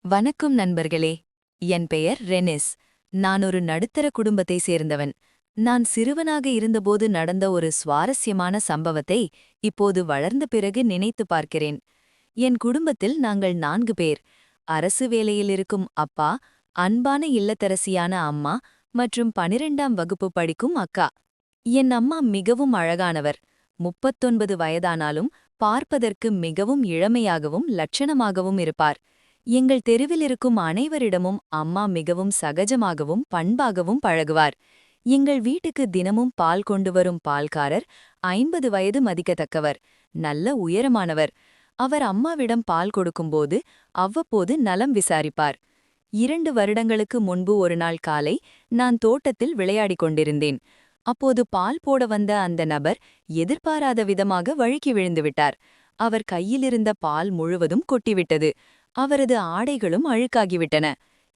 வணக்கம் நண்பர்களே. என் பெயர் ரெனிஸ். நான் ஒரு நடுத்தர குடும்பத்தை சேர்ந்தவன். நான் சிறுவனாக இருந்தபோது நடந்த ஒரு சுவாரஸ்யமான சம்பவத்தை இப்போது வளர்ந்த பிறகு நினைத்து பார்க்கிறேன். என் குடும்பத்தில் நாங்கள் 4 பேர். அரசு வேலையில் இருக்கும் அப்பா, அன்பான இல்லத்தரசியான அம்மா மற்றும் 12ஆம் வகுப்பு படிக்கும் அக்கா. என் அம்மா மிகவும் அழகானவர். 39 வயதானாலும் பார்ப்பதற்கு மிகவும் இளமையாகவும் லட்சணமாகவும் இருப்பார். எங்கள் தெருவில் இருக்கும் அனைவரிடமும் அம்மா மிகவும் சகஜமாகவும் பண்பாகவும் பழகுவார். எங்கள் வீட்டுக்கு தினமும் பால் கொண்டு வரும் பால்காரர் 50 வயது மதிக்கத்தக்கவர், நல்ல உயரமானவர். அவர் அம்மாவிடம் பால் கொடுக்கும்போது அவ்வப்போது நலம் விசாரிப்பார். 2 வருடங்களுக்கு முன்பு ஒரு நாள் காலை நான் தோட்டத்தில் விளையாடிக் கொண்டிருந்தேன். அப்போது பால் போட வந்த அந்த நபர் எதிர்பாராத விதமாக வழுக்கி விழுந்துவிட்டார். அவர் கையிலிருந்த பால் முழுவதும் கொட்டிவிட்டது. அவரது ஆடைகளும் அழுக்காகிவிட்டன.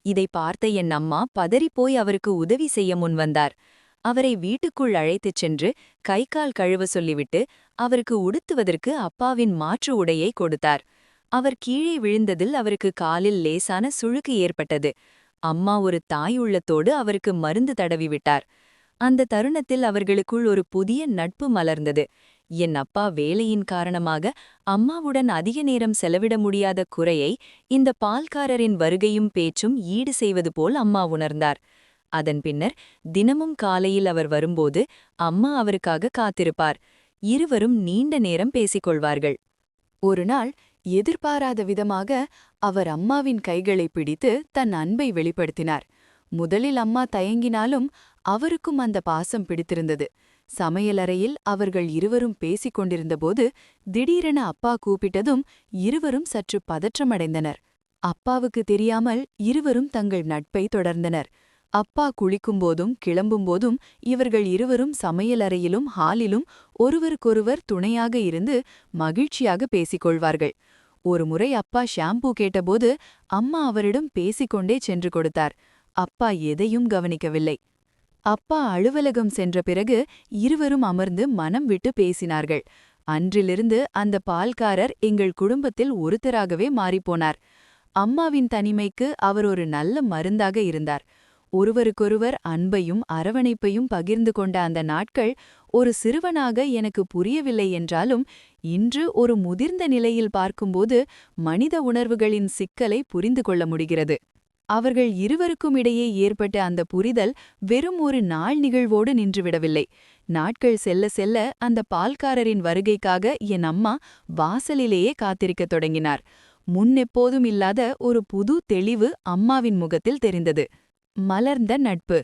இதை பார்த்த என் அம்மா பதறிப்போய் அவருக்கு உதவி செய்ய முன்வந்தார். அவரை வீட்டுக்குள் அழைத்துச் சென்று கை கால் கழுவ சொல்லிவிட்டு அவருக்கு உடுத்துவதற்கு அப்பாவின் மாற்று உடையை கொடுத்தார். அவர் கீழே விழுந்ததில் அவருக்கு காலில் லேசான சுளுக்கு ஏற்பட்டது. அம்மா ஒரு தாய் உள்ளத்தோடு அவருக்கு மருந்து தடவிவிட்டார். அந்த தருணத்தில் அவர்களுக்குள் ஒரு புதிய நட்பு மலர்ந்தது. என் அப்பா வேலையின் காரணமாக அம்மாவுடன் அதிக நேரம் செலவிட முடியாத குறையை இந்த பால்காரரின் வருகையும் பேச்சும் ஈடு செய்வது போல் அம்மா உணர்ந்தார். அதன் பின்னர் தினமும் காலையில் அவர் வரும்போது அம்மா அவருக்காக காத்திருப்பார். இருவரும் நீண்ட நேரம் பேசிக்கொள்வார்கள். ஒருநாள் எதிர்பாராத விதமாக அவர் அம்மாவின் கைகளை பிடித்து தன் அன்பை வெளிப்படுத்தினார். முதலில் அம்மா தயங்கினாலும் அவருக்கும் அந்த பாசம் பிடித்திருந்தது. சமையலறையில் அவர்கள் இருவரும் பேசிக் கொண்டிருந்தபோது திடீரென அப்பா கூப்பிட்டதும் இருவரும் சற்று பதற்றமடைந்தனர். அப்பாவுக்கு தெரியாமல் இருவரும் தங்கள் நட்பை தொடர்ந்தனர். அப்பா குளிக்கும்போதும் கிளம்பும்போதும் இவர்கள் இருவரும் சமையலறையிலும் ஹாலிலும் ஒருவருக்கொருவர் துணையாக இருந்து மகிழ்ச்சியாக பேசிக்கொள்வார்கள். ஒருமுறை அப்பா ஷாம்பூ கேட்டபோது அம்மா அவரிடம் பேசிக்கொண்டே சென்று கொடுத்தார். அப்பா எதையும் கவனிக்கவில்லை. அப்பா அலுவலகம் சென்ற பிறகு இருவரும் அமர்ந்து மனம் விட்டு பேசினார்கள். அன்றிலிருந்து அந்த பால்காரர் எங்கள் குடும்பத்தில் ஒருத்தராகவே மாறிப்போனார். அம்மாவின் தனிமைக்கு அவர் ஒரு நல்ல மருந்தாக இருந்தார். ஒருவருக்கொருவர் அன்பையும் அரவணைப்பையும் பகிர்ந்து கொண்ட அந்த நாட்கள் ஒரு சிறுவனாக எனக்கு புரியவில்லை என்றாலும் இன்று ஒரு முதிர்ந்த நிலையில் பார்க்கும்போது மனித உணர்வுகளின் சிக்கலை புரிந்து கொள்ள முடிகிறது. அவர்கள் இருவருக்கும் இடையே ஏற்பட்ட அந்த புரிதல் வெறும் ஒரு நாள் நிகழ்வோடு நின்றுவிடவில்லை. நாட்கள் செல்ல செல்ல அந்த பால்காரரின் வருகைக்காக என் அம்மா வாசலிலேயே காத்திருக்கத் தொடங்கினார். முன்னெப்போதும் இல்லாத ஒரு புது தெளிவு அம்மாவின் முகத்தில் தெரிந்தது. மலர்ந்த நட்பு.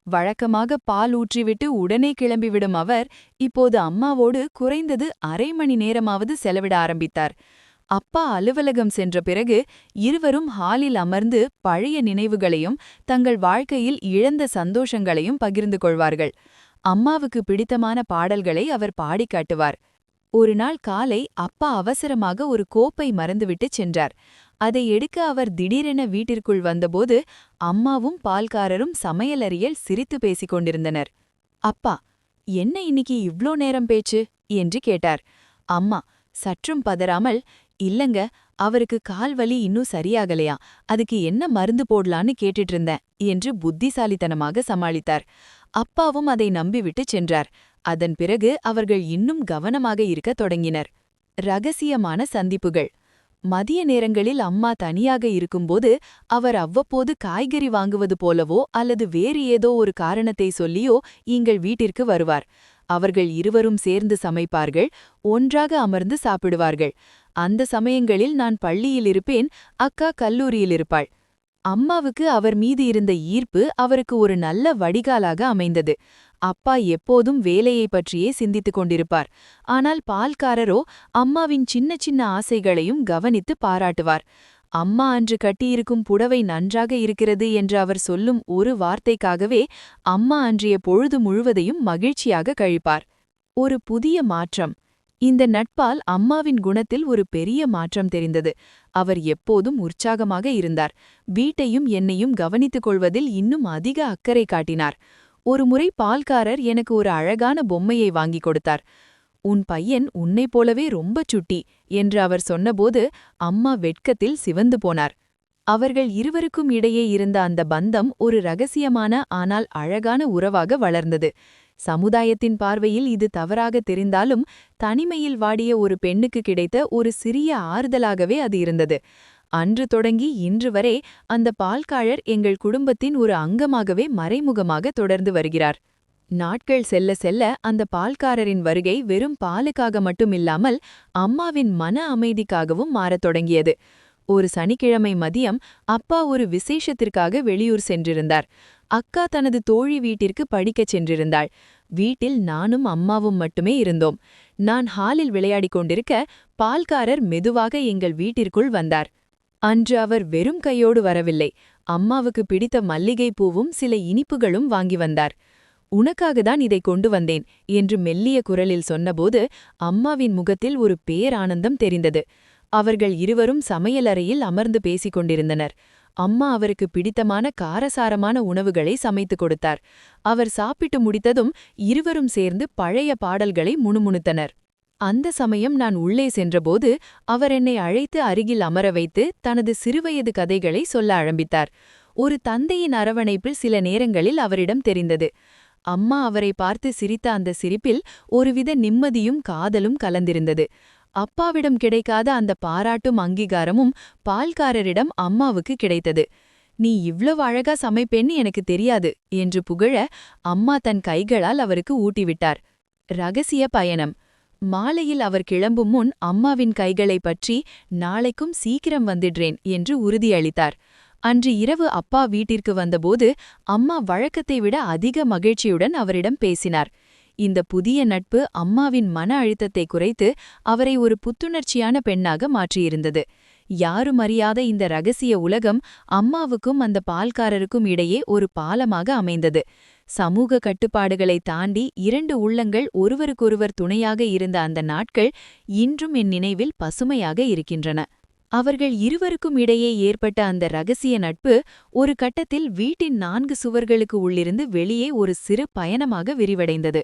வழக்கமாக பால் ஊற்றிவிட்டு உடனே கிளம்பிவிடும் அவர் இப்போது அம்மாவோடு குறைந்தது அரை மணி நேரமாவது செலவிட ஆரம்பித்தார். அப்பா அலுவலகம் சென்ற பிறகு இருவரும் ஹாலில் அமர்ந்து பழைய நினைவுகளையும் தங்கள் வாழ்க்கையில் இழந்த சந்தோஷங்களையும் பகிர்ந்து கொள்வார்கள். அம்மாவுக்கு பிடித்தமான பாடல்களை அவர் பாடிக் காட்டுவார். ஒரு நாள் காலை அப்பா அவசரமாக ஒரு கோப்பை மறந்துவிட்டு சென்றார். அதை எடுக்க அவர் திடீரென வீட்டிற்குள் வந்தபோது அம்மாவும் பால்காரரும் சமையலறையில் சிரித்து பேசிக் கொண்டிருந்தனர். அப்பா, என்ன இன்னைக்கு இவ்ளோ நேரம் பேச்சு என்று கேட்டார். அம்மா சற்றும் பதறாமல், இல்லங்க, அவருக்கு கால்வலி இன்னும் சரியாகலையா, அதுக்கு என்ன மருந்து போடலான்னு கேட்டுட்டு இருந்தேன் என்று புத்திசாலித்தனமாக சமாளித்தார். அப்பாவும் அதை நம்பிவிட்டு சென்றார். அதன் பிறகு அவர்கள் இன்னும் கவனமாக இருக்கத் தொடங்கினர். ரகசியமான சந்திப்புகள். மதிய நேரங்களில் அம்மா தனியாக இருக்கும்போது அவர் அவ்வப்போது காய்கறி வாங்குவது போலவோ அல்லது வேறு ஏதோ ஒரு காரணத்தை சொல்லியோ எங்கள் வீட்டிற்கு வருவார். அவர்கள் இருவரும் சேர்ந்து சமைப்பார்கள், ஒன்றாக அமர்ந்து சாப்பிடுவார்கள். அந்த சமயங்களில் நான் பள்ளியில் இருப்பேன், அக்கா கல்லூரியில் இருப்பாள். அம்மாவுக்கு அவர் மீது இருந்த ஈர்ப்பு அவருக்கு ஒரு நல்ல வடிகாலாக அமைந்தது. அப்பா எப்போதும் வேலையை பற்றியே சிந்தித்துக் கொண்டிருப்பார். ஆனால் பால்காரரோ அம்மாவின் சின்ன சின்ன ஆசைகளையும் கவனித்து பாராட்டுவார். அம்மா அன்று கட்டியிருக்கும் புடவை நன்றாக இருக்கிறது என்று அவர் சொல்லும் ஒரு வார்த்தைக்காகவே அம்மா அன்றைய பொழுது முழுவதையும் மகிழ்ச்சியாக கழிப்பார். ஒரு புதிய மாற்றம். இந்த நட்பால் அம்மாவின் குணத்தில் ஒரு பெரிய மாற்றம் தெரிந்தது. அவர் எப்போதும் உற்சாகமாக இருந்தார். வீட்டையும் என்னையும் கவனித்துக் கொள்வதில் இன்னும் அதிக அக்கறை காட்டினார். ஒருமுறை பால்காரர் எனக்கு ஒரு அழகான பொம்மையை வாங்கிக் கொடுத்தார். உன் பையன் உன்னைப் போலவே ரொம்ப சுட்டி என்று அவர் சொன்னபோது அம்மா வெட்கத்தில் சிவந்து போனார். அவர்கள் இருவருக்கும் இடையே இருந்த அந்த பந்தம் ஒரு ரகசியமான ஆனால் அழகான உறவாக வளர்ந்தது. சமுதாயத்தின் பார்வையில் இது தவறாக தெரிந்தாலும் தனிமையில் வாடிய ஒரு பெண்ணுக்கு கிடைத்த ஒரு சிறிய ஆறுதலாகவே அது இருந்தது. அன்று தொடங்கி இன்று வரை அந்த பால்காழர் எங்கள் குடும்பத்தின் ஒரு அங்கமாகவே மறைமுகமாக தொடர்ந்து வருகிறார். நாட்கள் செல்ல செல்ல அந்த பால்காரரின் வருகை வெறும் பாலுக்காக மட்டுமில்லாமல் அம்மாவின் மன அமைதிக்காகவும் மாறத் தொடங்கியது. ஒரு சனிக்கிழமை மதியம் அப்பா ஒரு விசேஷத்திற்காக வெளியூர் சென்றிருந்தார். அக்கா தனது தோழி வீட்டிற்கு படிக்கச் சென்றிருந்தாள். வீட்டில் நானும் அம்மாவும் மட்டுமே இருந்தோம். நான் ஹாலில் விளையாடிக் கொண்டிருக்க பால்காரர் மெதுவாக எங்கள் வீட்டிற்குள் வந்தார். அன்று அவர் வெறும் கையோடு வரவில்லை. அம்மாவுக்கு பிடித்த மல்லிகை பூவும் சில இனிப்புகளும் வாங்கி வந்தார். உனக்காகத்தான் இதை கொண்டு வந்தேன் என்று மெல்லிய குரலில் சொன்னபோது அம்மாவின் முகத்தில் ஒரு பேரானந்தம் தெரிந்தது. அவர்கள் இருவரும் சமையலறையில் அமர்ந்து பேசிக் கொண்டிருந்தனர். அம்மா அவருக்கு பிடித்தமான காரசாரமான உணவுகளை சமைத்துக் கொடுத்தார். அவர் சாப்பிட்டு முடித்ததும் இருவரும் சேர்ந்து பழைய பாடல்களை முணுமுணுத்தனர். அந்த சமயம் நான் உள்ளே சென்றபோது அவர் என்னை அழைத்து அருகில் அமர வைத்து தனது சிறுவயது கதைகளை சொல்ல ஆரம்பித்தார். ஒரு தந்தையின் அரவணைப்பில் சில நேரங்களில் அவரிடம் தெரிந்தது. அம்மா அவரை பார்த்து சிரித்த அந்த சிரிப்பில் ஒருவித நிம்மதியும் காதலும் கலந்திருந்தது. அப்பாவிடம் கிடைக்காத அந்த பாராட்டும் அங்கீகாரமும் பால்காரரிடம் அம்மாவுக்கு கிடைத்தது. நீ இவ்வளவு அழகா சமைப்பேன்னு எனக்கு தெரியாது என்று புகழ அம்மா தன் கைகளால் அவருக்கு ஊட்டிவிட்டார். ரகசிய பயணம். மாலையில் அவர் கிளம்பும் முன் அம்மாவின் கைகளைப் பற்றி நாளைக்கும் சீக்கிரம் வந்துடுறேன் என்று உறுதியளித்தார். அன்று இரவு அப்பா வீட்டிற்கு வந்தபோது அம்மா வழக்கத்தை விட அதிக மகிழ்ச்சியுடன் அவரிடம் பேசினார். இந்த புதிய நட்பு அம்மாவின் மன அழுத்தத்தை குறைத்து அவரை ஒரு புத்துணர்ச்சியான பெண்ணாக மாற்றியிருந்தது. யாரும் அறியாத இந்த ரகசிய உலகம் அம்மாவுக்கும் அந்த பால்காரருக்கும் இடையே ஒரு பாலமாக அமைந்தது. சமூக கட்டுப்பாடுகளை தாண்டி இரண்டு உள்ளங்கள் ஒருவருக்கொருவர் துணையாக இருந்த அந்த நாட்கள் இன்றும் என் நினைவில் பசுமையாக இருக்கின்றன. அவர்கள் இருவருக்கும் இடையே ஏற்பட்ட அந்த ரகசிய நட்பு ஒரு கட்டத்தில் வீட்டின் 4 சுவர்களுக்கு உள்ளிருந்து வெளியே ஒரு சிறு பயணமாக விரிவடைந்தது.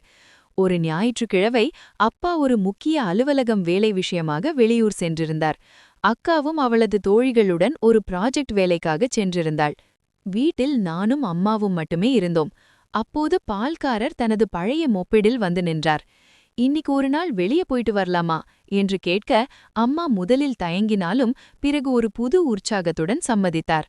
ஒரு ஞாயிற்றுக்கிழமை அப்பா ஒரு முக்கிய அலுவலகம் வேலை விஷயமாக வெளியூர் சென்றிருந்தார். அக்காவும் அவளது தோழிகளுடன் ஒரு ப்ராஜெக்ட் வேலைக்காகச் சென்றிருந்தாள். வீட்டில் நானும் அம்மாவும் மட்டுமே இருந்தோம். அப்போது பால்காரர் தனது பழைய மொப்பெடில் வந்து நின்றார். இன்னைக்கு ஒரு நாள் வெளியே போயிட்டு வரலாமா என்று கேட்க அம்மா முதலில் தயங்கினாலும் பிறகு ஒரு புது உற்சாகத்துடன் சம்மதித்தார்.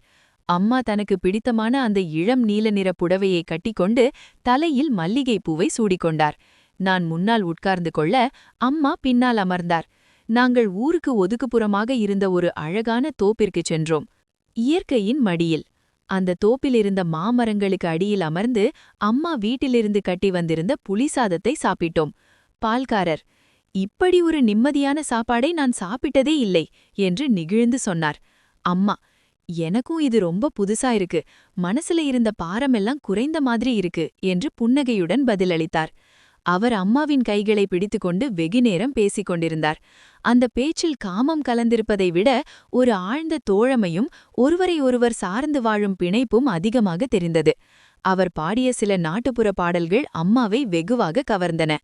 அம்மா தனக்கு பிடித்தமான அந்த இளம் நீல நிற புடவையை கட்டிக்கொண்டு தலையில் மல்லிகை பூவை சூடிக்கொண்டார். நான் முன்னால் உட்கார்ந்து கொள்ள அம்மா பின்னால் அமர்ந்தார். நாங்கள் ஊருக்கு ஒதுக்குப்புறமாக இருந்த ஒரு அழகான தோப்பிற்குச் சென்றோம். இயற்கையின் மடியில். அந்த தோப்பிலிருந்த மாமரங்களுக்கு அடியில் அமர்ந்து அம்மா வீட்டிலிருந்து கட்டி வந்திருந்த புளிசாதத்தை சாப்பிட்டோம். பால்காரர், இப்படி ஒரு நிம்மதியான சாப்பாடை நான் சாப்பிட்டதே இல்லை என்று நெகிழ்ந்து சொன்னார். அம்மா, எனக்கும் இது ரொம்ப புதுசா இருக்கு. மனசுல இருந்த பாரமெல்லாம் குறைந்த மாதிரி இருக்கு என்று புன்னகையுடன் பதிலளித்தார். அவர் அம்மாவின் கைகளை பிடித்துக்கொண்டு வெகுநேரம் பேசிக் கொண்டிருந்தார். அந்த பேச்சில் காமம் கலந்திருப்பதை விட ஒரு ஆழ்ந்த தோழமையும் ஒருவரை ஒருவர் சார்ந்து வாழும் பிணைப்பும் அதிகமாக தெரிந்தது. அவர் பாடிய சில நாட்டுப்புற பாடல்கள் அம்மாவை வெகுவாக கவர்ந்தன.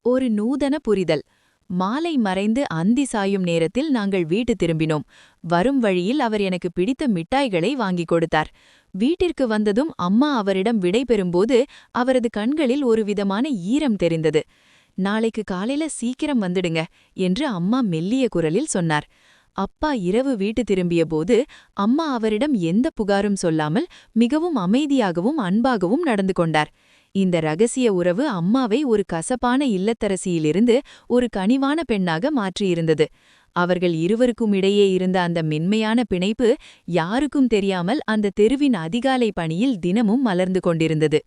ஒரு நூதன புரிதல். மாலை மறைந்து அந்தி சாயும் நேரத்தில் நாங்கள் வீட்டு திரும்பினோம். வரும் வழியில் அவர் எனக்கு பிடித்த மிட்டாய்களை வாங்கிக் கொடுத்தார். வீட்டிற்கு வந்ததும் அம்மா அவரிடம் விடை பெறும்போது அவரது கண்களில் ஒரு விதமான ஈரம் தெரிந்தது. நாளைக்கு காலையில சீக்கிரம் வந்துடுங்க என்று அம்மா மெல்லிய குரலில் சொன்னார். அப்பா இரவு வீட்டு திரும்பியபோது அம்மா அவரிடம் எந்த புகாரும் சொல்லாமல் மிகவும் அமைதியாகவும் அன்பாகவும் நடந்து கொண்டார். இந்த ரகசிய உறவு அம்மாவை ஒரு கசப்பான இல்லத்தரசியிலிருந்து ஒரு கனிவான பெண்ணாக மாற்றியிருந்தது. அவர்கள் இருவருக்கும் இடையே இருந்த அந்த மென்மையான பிணைப்பு யாருக்கும் தெரியாமல் அந்த தெருவின் அதிகாலை பணியில் தினமும் மலர்ந்து கொண்டிருந்தது.